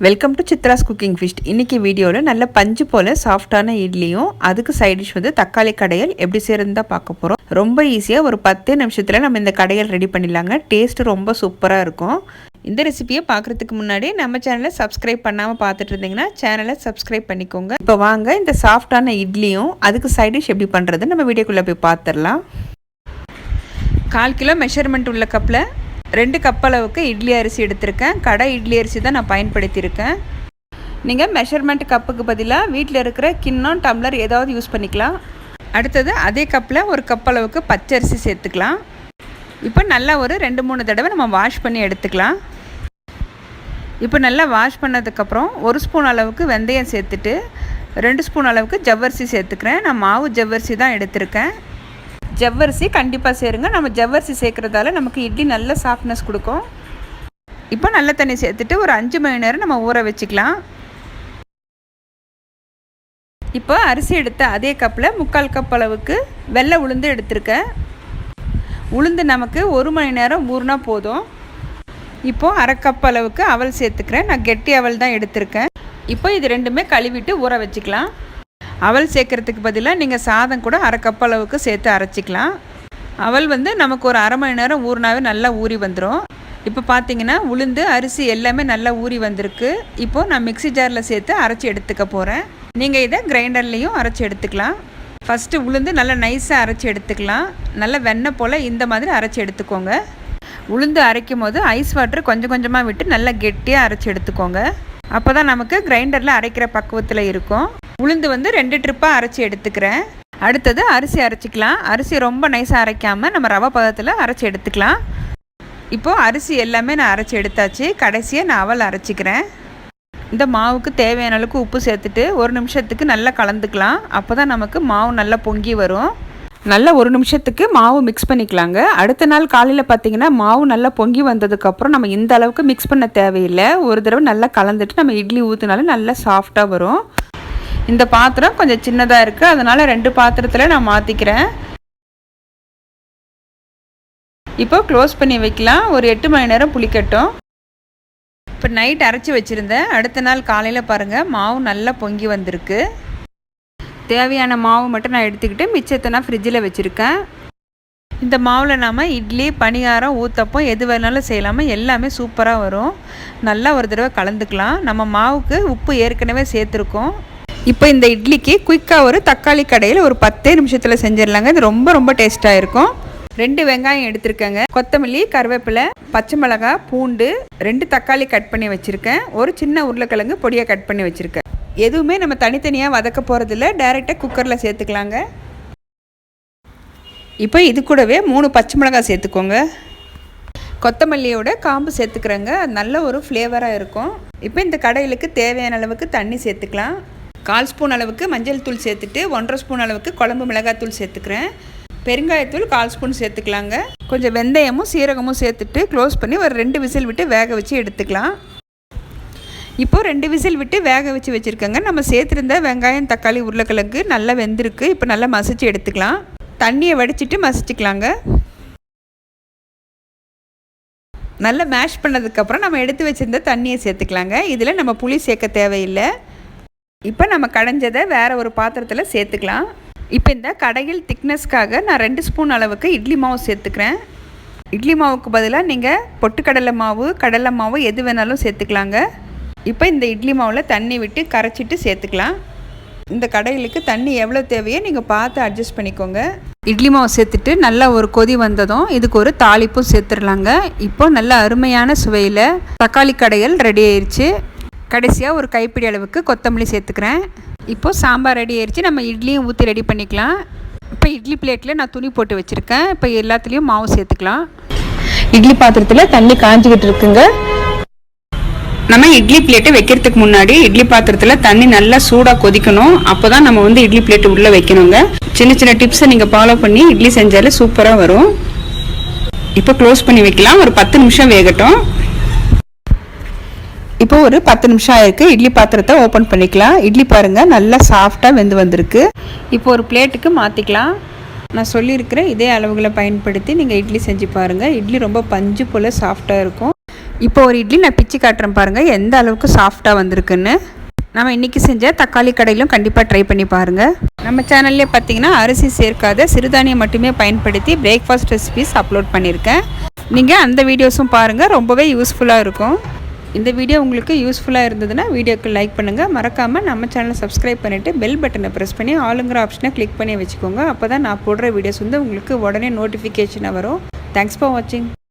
Welcome to Chitra's cooking fish. இன்றைக்கி வீடியோவில் நல்ல பஞ்சு போல் சாஃப்டான இட்லியும் அதுக்கு சைட் டிஷ் வந்து தக்காளி கடையல் எப்படி செய்யறதுன்னு தான் பார்க்க போகிறோம். ரொம்ப ஈஸியாக ஒரு 10 நிமிஷத்தில் நம்ம இந்த கடையல் ரெடி பண்ணிடலாங்க. டேஸ்ட்டு ரொம்ப சூப்பராக இருக்கும். இந்த ரெசிபியை பார்க்குறதுக்கு முன்னாடி நம்ம சேனலை சப்ஸ்கிரைப் பண்ணாமல் பார்த்துட்டு இருந்தீங்கன்னா சேனலை சப்ஸ்கிரைப் பண்ணிக்கோங்க. இப்போ வாங்க இந்த சாஃப்டான இட்லியும் அதுக்கு சைட் டிஷ் எப்படி பண்ணுறது நம்ம வீடியோக்குள்ளே போய் பார்த்துடலாம். 1/4 கிலோ மெஷர்மெண்ட் உள்ள கப்பில் 2 கப் அளவுக்கு இட்லி அரிசி எடுத்திருக்கேன். கடை இட்லி அரிசி தான் நான் பயன்படுத்தியிருக்கேன். நீங்கள் மெஷர்மெண்ட் கப்புக்கு பதிலாக வீட்டில் இருக்கிற கிண்ணம் டம்ளர் ஏதாவது யூஸ் பண்ணிக்கலாம். அடுத்தது அதே கப்பில் 1 கப் அளவுக்கு பச்சரிசி சேர்த்துக்கலாம். இப்போ நல்லா ஒரு 2-3 தடவை நம்ம வாஷ் பண்ணி எடுத்துக்கலாம். இப்போ நல்லா வாஷ் பண்ணதுக்கப்புறம் 1 ஸ்பூன் அளவுக்கு வெந்தயம் சேர்த்துட்டு 2 ஸ்பூன் அளவுக்கு ஜவ்வரிசி சேர்த்துக்கிறேன். நான் மாவு ஜவ்வரிசி தான் எடுத்திருக்கேன். ஜவ்வரிசி கண்டிப்பாக சேருங்க. நம்ம ஜவ்வரிசி சேர்க்குறதால நமக்கு இட்லி நல்ல சாஃப்ட்னஸ் கொடுக்கும். இப்போ நல்ல தண்ணி சேர்த்துட்டு ஒரு 5 மணி நேரம் நம்ம ஊற வச்சுக்கலாம். இப்போ அரிசி எடுத்த அதே கப்பில் 3/4 கப் அளவுக்கு வெள்ளை உளுந்து எடுத்திருக்கேன். உளுந்து நமக்கு 1 மணி நேரம் ஊறினா போதும். இப்போது 1/2 கப் அளவுக்கு அவல் சேர்த்துக்கிறேன். நான் கெட்டி அவல் தான் எடுத்திருக்கேன். இப்போ இது ரெண்டுமே கழுவிட்டு ஊற வச்சுக்கலாம். அவல் சேர்க்குறதுக்கு பதிலாக நீங்கள் சாதம் கூட 1/2 கப் அளவுக்கு சேர்த்து அரைச்சிக்கலாம். அவல் வந்து நமக்கு ஒரு 1/2 மணி நேரம் ஊறினாவே நல்லா ஊறி வந்துடும். இப்போ பார்த்தீங்கன்னா உளுந்து அரிசி எல்லாமே நல்லா ஊறி வந்திருக்கு. இப்போது நான் மிக்ஸி ஜாரில் சேர்த்து அரைச்சி எடுத்துக்க போகிறேன். நீங்கள் இதை கிரைண்டர்லேயும் அரைச்சி எடுத்துக்கலாம். ஃபஸ்ட்டு உளுந்து நல்லா நைஸாக அரைச்சி எடுத்துக்கலாம். நல்லா வெண்ணெய் போல் இந்த மாதிரி அரைச்சி எடுத்துக்கோங்க. உளுந்து அரைக்கும் போது ஐஸ் வாட்டர் கொஞ்சம் கொஞ்சமாக விட்டு நல்லா கெட்டியாக அரைச்சி எடுத்துக்கோங்க. அப்போ தான் நமக்கு கிரைண்டரில் அரைக்கிற பக்குவத்தில் இருக்கும். உளுந்து வந்து 2 ட்ரிப்பாக அரைச்சி எடுத்துக்கிறேன். அடுத்தது அரிசி அரைச்சிக்கலாம். அரிசி ரொம்ப நைஸாக அரைக்காமல் நம்ம ரவை பதத்தில் அரைச்சி எடுத்துக்கலாம். இப்போது அரிசி எல்லாமே நான் அரைச்சி எடுத்தாச்சு. கடைசியாக நான் அவல் அரைச்சிக்கிறேன். இந்த மாவுக்கு தேவையான அளவுக்கு உப்பு சேர்த்துட்டு 1 நிமிஷத்துக்கு நல்லா கலந்துக்கலாம். அப்போ தான் நமக்கு மாவு நல்லா பொங்கி வரும். நல்லா 1 நிமிஷத்துக்கு மாவு மிக்ஸ் பண்ணிக்கலாங்க. அடுத்த நாள் காலையில் பார்த்திங்கன்னா மாவு நல்லா பொங்கி வந்ததுக்கப்புறம் நம்ம இந்த அளவுக்கு மிக்ஸ் பண்ண தேவையில்லை. ஒரு தடவை நல்லா கலந்துட்டு நம்ம இட்லி ஊற்றினாலும் நல்லா சாஃப்டாக வரும். இந்த பாத்திரம் கொஞ்சம் சின்னதாக இருக்குது, அதனால் 2 பாத்திரத்தில் நான் மாற்றிக்கிறேன். இப்போ க்ளோஸ் பண்ணி வைக்கலாம். ஒரு 8 மணி நேரம் புளிக்கட்டும். இப்போ நைட் அரைச்சி வச்சுருந்தேன். அடுத்த நாள் காலையில் பாருங்கள் மாவு நல்லா பொங்கி வந்திருக்கு. தேவையான மாவு மட்டும் நான் எடுத்துக்கிட்டு மிச்சத்தை நான் ஃப்ரிட்ஜில் வச்சுருக்கேன். இந்த மாவில் நாம் இட்லி பணியாரம் ஊத்தப்பம் எது வேணாலும் செய்யலாமல் எல்லாமே சூப்பராக வரும். நல்லா ஒரு தடவை கலந்துக்கலாம். நம்ம மாவுக்கு உப்பு ஏற்கனவே சேர்த்துருக்கோம். இப்போ இந்த இட்லிக்கு குயிக்காக ஒரு தக்காளி கடையில் ஒரு 10 நிமிஷத்தில் செஞ்சிடலாங்க. இது ரொம்ப ரொம்ப டேஸ்ட்டாக இருக்கும். 2 வெங்காயம் எடுத்திருக்கேங்க. கொத்தமல்லி, கருவேப்பிலை, பச்சை மிளகாய், பூண்டு, 2 தக்காளி கட் பண்ணி வச்சுருக்கேன். ஒரு சின்ன உருளைக்கிழங்கு பொடியாக கட் பண்ணி வச்சுருக்கேன். எதுவுமே நம்ம தனித்தனியாக வதக்க போகிறதில்ல, டைரெக்டாக குக்கரில் சேர்த்துக்கலாங்க. இப்போ இது கூடவே 3 பச்சை மிளகாய் சேர்த்துக்கோங்க. கொத்தமல்லியோட காம்பு சேர்த்துக்கிறேங்க. நல்ல ஒரு ஃப்ளேவராக இருக்கும். இப்போ இந்த கடையிலுக்கு தேவையான அளவுக்கு தண்ணி சேர்த்துக்கலாம். 1/4 ஸ்பூன் அளவுக்கு மஞ்சள் தூள் சேர்த்துட்டு 1/2 ஸ்பூன் அளவுக்கு குழம்பு மிளகாத்தூள் சேர்த்துக்கிறேன். பெருங்காயத்தூள் 1/4 ஸ்பூன் சேர்த்துக்கலாங்க. கொஞ்சம் வெந்தயமும் சீரகமும் சேர்த்துட்டு க்ளோஸ் பண்ணி ஒரு 2 விசில் விட்டு வேக வச்சு எடுத்துக்கலாம். இப்போது 2 விசில் விட்டு வேக வச்சு வச்சுருக்கேங்க. நம்ம சேர்த்துருந்த வெங்காயம், தக்காளி, உருளைக்கிழங்கு நல்லா வெந்திருக்கு. இப்போ நல்லா மசிச்சு எடுத்துக்கலாம். தண்ணியை வடிச்சிட்டு மசிச்சுக்கலாங்க. நல்லா மேஷ் பண்ணதுக்கப்புறம் நம்ம எடுத்து வச்சுருந்த தண்ணியை சேர்த்துக்கலாங்க. இதில் நம்ம புளி சேர்க்க தேவையில்லை. இப்போ நம்ம கடைஞ்சதை வேறு ஒரு பாத்திரத்தில் சேர்த்துக்கலாம். இப்போ இந்த கடையில் திக்னஸ்க்காக நான் 2 ஸ்பூன் அளவுக்கு இட்லி மாவு சேர்த்துக்கிறேன். இட்லி மாவுக்கு பதிலாக நீங்கள் பொட்டுக்கடலை மாவு, கடலை மாவு எது வேணாலும் சேர்த்துக்கலாங்க. இப்போ இந்த இட்லி மாவில் தண்ணி விட்டு கரைச்சிட்டு சேர்த்துக்கலாம். இந்த கடையிலுக்கு தண்ணி எவ்வளோ தேவையோ நீங்கள் பார்த்து அட்ஜஸ்ட் பண்ணிக்கோங்க. இட்லி மாவு சேர்த்துட்டு நல்லா ஒரு கொதி வந்ததும் இதுக்கு ஒரு தாளிப்பும் சேர்த்துடலாங்க. இப்போ நல்ல அருமையான சுவையில் தக்காளி கடையல் ரெடி ஆயிடுச்சு. கடைசியாக ஒரு கைப்பிடி அளவுக்கு கொத்தமல்லி சேர்த்துக்கிறேன். இப்போது சாம்பார் ரெடி ஆயிடுச்சு. நம்ம இட்லியும் ஊற்றி ரெடி பண்ணிக்கலாம். இப்போ இட்லி பிளேட்டில் நான் துணி போட்டு வச்சுருக்கேன். இப்போ எல்லாத்துலேயும் மாவு சேர்த்துக்கலாம். இட்லி பாத்திரத்தில் தண்ணி காஞ்சிக்கிட்டு இருக்குங்க. நம்ம இட்லி பிளேட்டை வைக்கிறதுக்கு முன்னாடி இட்லி பாத்திரத்தில் தண்ணி நல்லா சூடாக கொதிக்கணும். அப்போ தான் நம்ம வந்து இட்லி பிளேட்டு உள்ளே வைக்கணுங்க. சின்ன சின்ன டிப்ஸை நீங்கள் ஃபாலோ பண்ணி இட்லி செஞ்சாலே சூப்பராக வரும். இப்போ க்ளோஸ் பண்ணி வைக்கலாம். ஒரு 10 நிமிஷம் வேகட்டும். இப்போ ஒரு 10 நிமிஷம் ஆயிருக்கு. இட்லி பாத்திரத்தை ஓப்பன் பண்ணிக்கலாம். இட்லி பாருங்கள் நல்லா சாஃப்டாக வெந்து வந்திருக்கு. இப்போ ஒரு பிளேட்டுக்கு மாற்றிக்கலாம். நான் சொல்லியிருக்கிற இதே அளவுகளை பயன்படுத்தி நீங்கள் இட்லி செஞ்சு பாருங்கள். இட்லி ரொம்ப பஞ்சு போல் சாஃப்டாக இருக்கும். இப்போ ஒரு இட்லி நான் பிச்சு காட்டுறேன் பாருங்கள் எந்த அளவுக்கு சாஃப்டாக வந்திருக்குன்னு. நம்ம இன்றைக்கி செஞ்ச தக்காளி கடையிலும் கண்டிப்பாக ட்ரை பண்ணி பாருங்கள். நம்ம சேனல்லே பார்த்தீங்கன்னா அரிசி சேர்க்காத சிறுதானியம் மட்டுமே பயன்படுத்தி பிரேக்ஃபாஸ்ட் ரெசிபிஸ் அப்லோட் பண்ணியிருக்கேன். நீங்கள் அந்த வீடியோஸும் பாருங்கள், ரொம்பவே யூஸ்ஃபுல்லாக இருக்கும். இந்த வீடியோ உங்களுக்கு யூஸ்ஃபுல்லாக இருந்ததுன்னா வீடியோக்கு லைக் பண்ணுங்கள். மறக்காமல் நம்ம சேனலை சப்ஸ்கிரைப் பண்ணிவிட்டு பெல் பட்டனை ப்ரெஸ் பண்ணி ஆளுங்கிற ஆப்ஷனை கிளிக் பண்ணி வச்சுக்கோங்க. அப்போ தான் நான் போடுற வீடியோஸ் வந்து உங்களுக்கு உடனே நோட்டிஃபிகேஷனாக வரும். தேங்க்ஸ் ஃபார் வாட்சிங்.